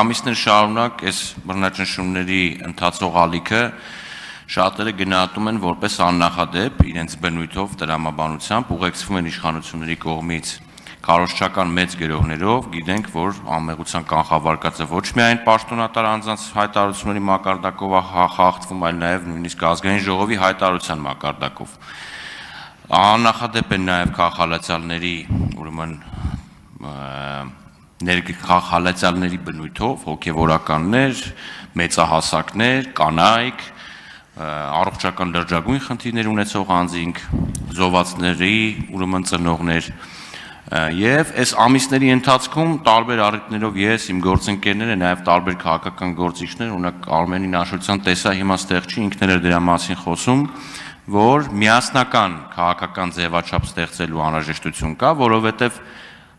ամիսներ շարունակ այս բռնաճնշումների ընթացող ալիքը շատերը գնահատում են որպես աննախադեպ, իրենց բնույթով, տրամաբանությամբ, ուղեկցվում են իշխանությունների կողմից քարոզչական մեծ գրոհներով, գիտենք, որ անմեղության կանխավարկածը ոչ միայն պաշտոնատար անձանց հայտարարությունների մակարդակով է խախտվում, այլ նաև նույնիսկ ազգային ժողովի հայտարարության մակարդակով։ Աննախադեպ են նաև քաղաքալացյալների, ուրեմն ներքաղաքալացյալների բնույթով, հոգևորականներ, մեծահասակներ, կանայք, առողջական լրջագույն խնդիրներ ունեցող անձինք, զոհվածների ուրեմն ծնողներ եւ այս ամիսների ընթացքում տարբեր առիթներով ես, իմ գործընկերները, նաեւ տարբեր քաղաքական գործիչներ, օրինակ Արմենին Աշոտյան տեսա հիմա ստեղ չի, ինքն էր դրա մասին խոսում, որ միասնական քաղաքական ձևաչափ ստեղծելու անհրաժեշտություն կա, որովհետեւ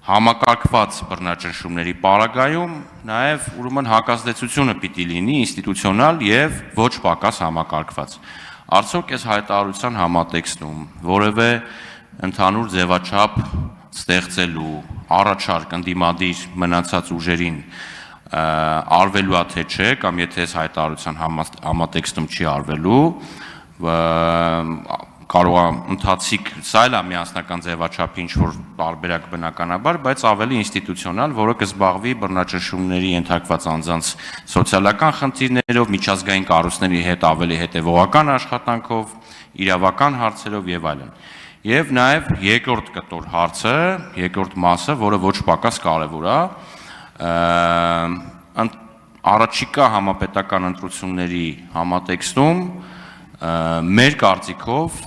համակարգված բռնաճնշումների պարագայում նաև ուրեմն հակազդեցությունը պիտի լինի ինստիտուցիոնալ եւ ոչ պակաս համակարգված։ Արդյոք այս հայտարարության համատեքստում որևէ ընդհանուր ձևաչափ ստեղծելու առաջարկ ընդդիմադիր մնացած ուժերին արվելու է թե չէ, կամ եթե այս հայտարարության համատեքստում չի արվելու, կարող է ընթացիկ սա էլ է միասնական ձևաչափի ինչ-որ տարբերակ բնականաբար, բայց ավելի ինստիտուցիոնալ, որը կզբաղվի բռնաճնշումների ենթարկված անձանց սոցիալական խնդիրներով, միջազգային կառույցների հետ ավելի հետևողական աշխատանքով, իրավական հարցերով եւ այլն։ Եվ նաեւ երկրորդ կտոր հարցը, երկրորդ մասը, որը ոչ պակաս կարեւոր է, առաջիկա համապետական ընտրությունների համատեքստում մեր կարծիքով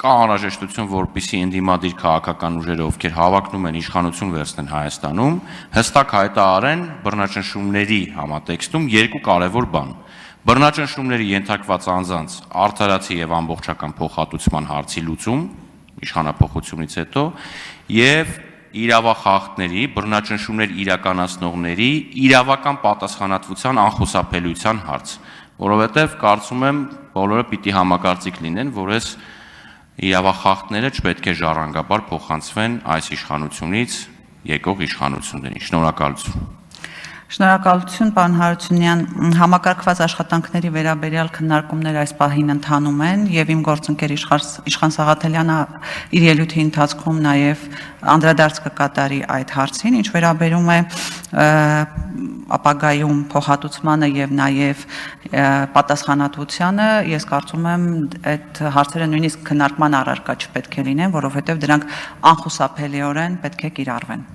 կա անհրաժեշտություն, որպեսզի ընդդիմադիր քաղաքական ուժերը, ովքեր հավակնում են իշխանություն վերցնեն Հայաստանում, հստակ հայտարարեն բռնաճնշումների համատեքստում երկու կարևոր բան. բռնաճնշումների ենթարկված անձանց արդարացի եւ ամբողջական փոխհատուցման հարցի լուծում իշխանափոխությունից հետո եւ իրավախախտների, բռնաճնշումներ իրականացնողների իրավական պատասխանատվության անխուսափելիության հարց, որովհետեւ կարծում եմ բոլորը պիտի համակարծիք լինեն, որ այս իրավախախտները չպետք է ժառանգաբար փոխանցվեն այս իշխանությունից եկող իշխանություններին։ Շնորհակալություն։ Շնորհակալություն, պարոն Հարությունյան, համակարգված աշխատանքների վերաբերյալ քննարկումներ այս պահին ընթանում են եւ իմ գործընկեր Իշխան Սաղաթելյանը իր ելույթի ընթացքում նաեւ անդրադարձ կկատարի այդ հարցին, ինչ վերաբերում է ապագայում փոխհատուցմանը եւ նաեւ պատասխանատվությանը, ես կարծում եմ այդ հարցերը նույնիսկ քննարկման առարկա չպետք է լինեն, որովհետեւ դրանք անխուսափելիորեն պետք է կիրառվեն։